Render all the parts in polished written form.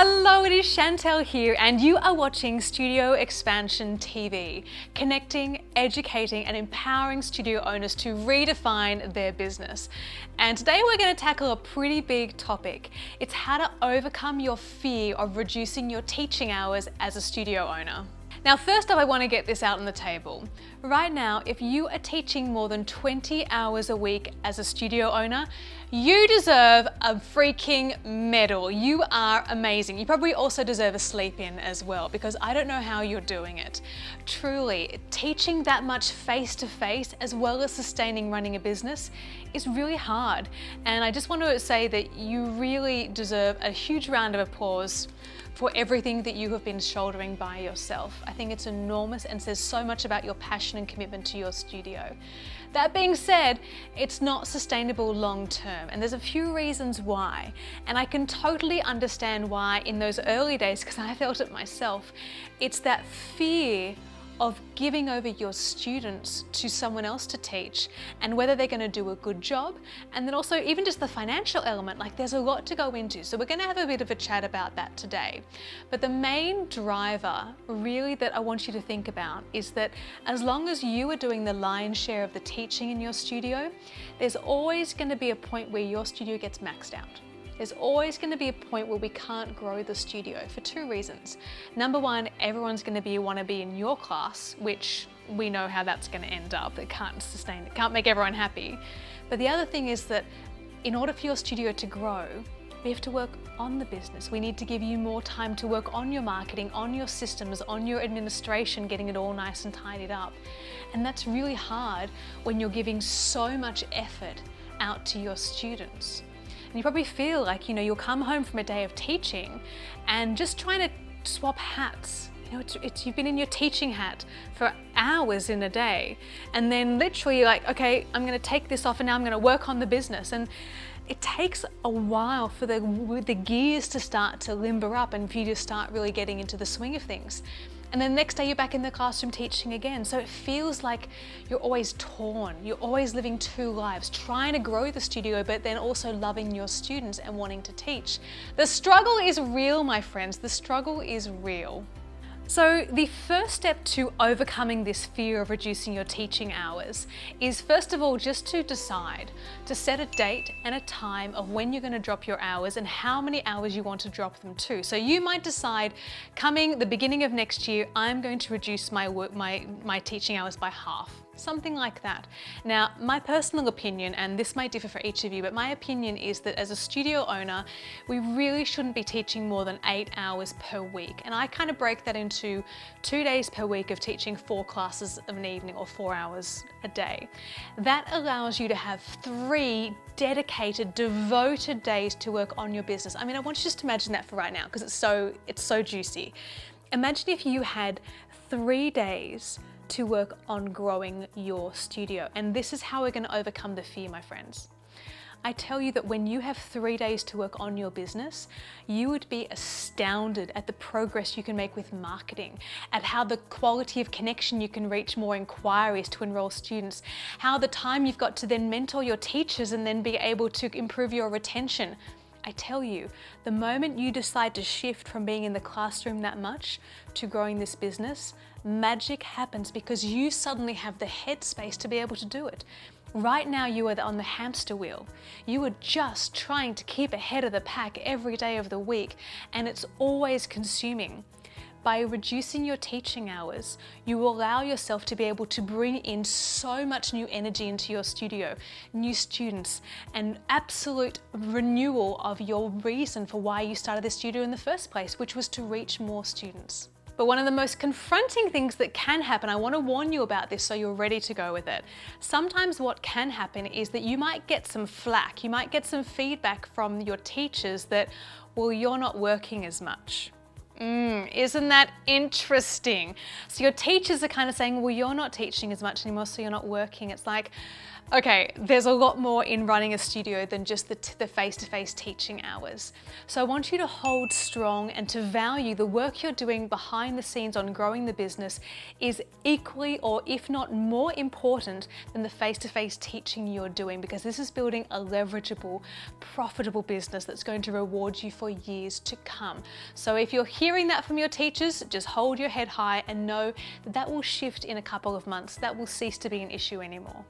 Hello, it is Chantel here and you are watching Studio Expansion TV, connecting, educating and empowering studio owners to redefine their business. And today we're going to tackle a pretty big topic. It's how to overcome your fear of reducing your teaching hours as a studio owner. Now, first up, I want to get this out on the table. Right now, if you are teaching more than 20 hours a week as a studio owner, you deserve a freaking medal. You are amazing. You probably also deserve a sleep in as well, because I don't know how you're doing it. Truly, teaching that much face-to-face as well as sustaining running a business is really hard. And I just want to say that you really deserve a huge round of applause for everything that you have been shouldering by yourself. I think it's enormous and says so much about your passion and commitment to your studio. That being said, it's not sustainable long term, and there's a few reasons why. And I can totally understand why in those early days, because I felt it myself. It's that fear of giving over your students to someone else to teach and whether they're going to do a good job, and then also even just the financial element. Like, there's a lot to go into, so we're going to have a bit of a chat about that today. But the main driver really that I want you to think about is that as long as you are doing the lion's share of the teaching in your studio, there's always going to be a point where your studio gets maxed out. There's always going to be a point where we can't grow the studio for two reasons. Number one, everyone's going to want to be in your class, which we know how that's going to end up. It can't sustain, it can't make everyone happy. But the other thing is that in order for your studio to grow, we have to work on the business. We need to give you more time to work on your marketing, on your systems, on your administration, getting it all nice and tidied up. And that's really hard when you're giving so much effort out to your students. And you probably feel like, you'll come home from a day of teaching and just trying to swap hats. You've been in your teaching hat for hours in a day, and then literally you're like, okay, I'm going to take this off and now I'm going to work on the business. And it takes a while for the gears to start to limber up and for you to start really getting into the swing of things. And then the next day you're back in the classroom teaching again. So it feels like you're always torn. You're always living two lives, trying to grow the studio, but then also loving your students and wanting to teach. The struggle is real, my friends. The struggle is real. So the first step to overcoming this fear of reducing your teaching hours is, first of all, just to decide to set a date and a time of when you're going to drop your hours and how many hours you want to drop them to. So you might decide, coming the beginning of next year, I'm going to reduce my teaching hours by half. Something like that. Now, my personal opinion, and this might differ for each of you, but my opinion is that as a studio owner, we really shouldn't be teaching more than 8 hours per week. And I kind of break that into 2 days per week of teaching 4 classes of an evening or 4 hours a day. That allows you to have 3 dedicated, devoted days to work on your business. I mean, I want you just to imagine that for right now, because it's so juicy. Imagine if you had 3 days to work on growing your studio. And this is how we're going to overcome the fear, my friends. I tell you that when you have 3 days to work on your business, you would be astounded at the progress you can make with marketing, at how the quality of connection you can reach more inquiries to enroll students, how the time you've got to then mentor your teachers and then be able to improve your retention. I tell you, the moment you decide to shift from being in the classroom that much to growing this business, magic happens, because you suddenly have the headspace to be able to do it. Right now you are on the hamster wheel. You are just trying to keep ahead of the pack every day of the week, and it's always consuming. By reducing your teaching hours, you will allow yourself to be able to bring in so much new energy into your studio, new students, and absolute renewal of your reason for why you started this studio in the first place, which was to reach more students. But one of the most confronting things that can happen, I want to warn you about this so you're ready to go with it. Sometimes what can happen is that you might get some flack, you might get some feedback from your teachers that, well, you're not working as much. Isn't that interesting? So your teachers are kind of saying, well, you're not teaching as much anymore, so you're not working. It's like, Okay, there's a lot more in running a studio than just the face-to-face teaching hours. So I want you to hold strong and to value the work you're doing behind the scenes on growing the business is equally, or if not more important than the face-to-face teaching you're doing, because this is building a leverageable, profitable business that's going to reward you for years to come. So if you're hearing that from your teachers, just hold your head high and know that that will shift in a couple of months. That will cease to be an issue anymore.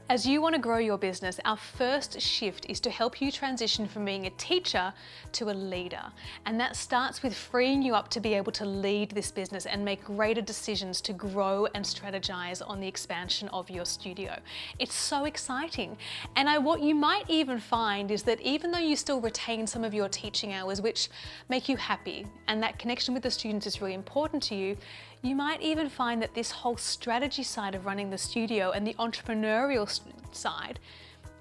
As you want to grow your business, our first shift is to help you transition from being a teacher to a leader. And that starts with freeing you up to be able to lead this business and make greater decisions to grow and strategize on the expansion of your studio. It's so exciting. And what you might even find is that even though you still retain some of your teaching hours, which make you happy, and that connection with the students is really important to you, you might even find that this whole strategy side of running the studio and the entrepreneurial side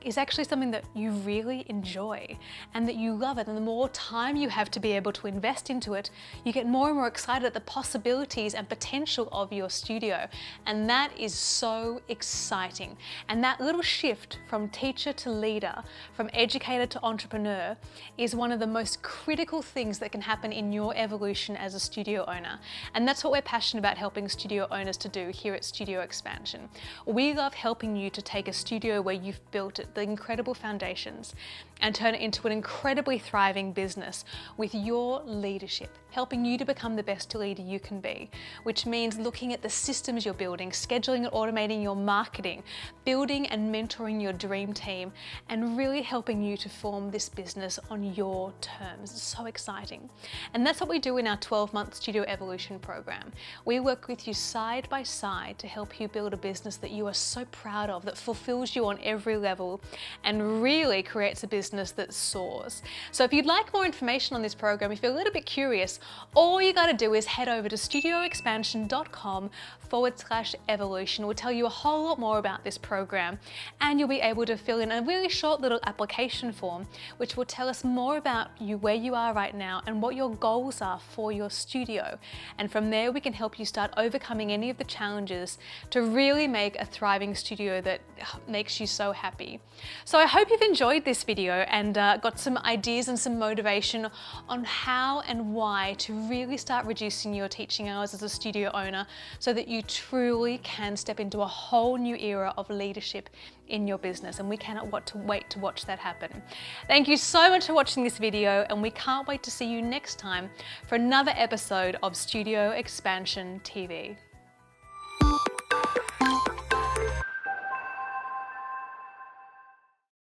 is actually something that you really enjoy and that you love it. And the more time you have to be able to invest into it, you get more and more excited at the possibilities and potential of your studio. And that is so exciting. And that little shift from teacher to leader, from educator to entrepreneur, is one of the most critical things that can happen in your evolution as a studio owner. And that's what we're passionate about helping studio owners to do here at Studio Expansion. We love helping you to take a studio where you've built it, the incredible foundations, and turn it into an incredibly thriving business with your leadership, helping you to become the best leader you can be, which means looking at the systems you're building, scheduling and automating your marketing, building and mentoring your dream team, and really helping you to form this business on your terms. It's so exciting. And that's what we do in our 12-month Studio Evolution program. We work with you side by side to help you build a business that you are so proud of, that fulfills you on every level, and really creates a business that soars. So if you'd like more information on this program, if you're a little bit curious, all you got to do is head over to studioexpansion.com/evolution. We'll tell you a whole lot more about this program, and you'll be able to fill in a really short little application form which will tell us more about you, where you are right now, and what your goals are for your studio. And from there we can help you start overcoming any of the challenges to really make a thriving studio that makes you so happy. So I hope you've enjoyed this video and got some ideas and some motivation on how and why to really start reducing your teaching hours as a studio owner so that you truly can step into a whole new era of leadership in your business. And we cannot wait to watch that happen. Thank you so much for watching this video, and we can't wait to see you next time for another episode of Studio Expansion TV.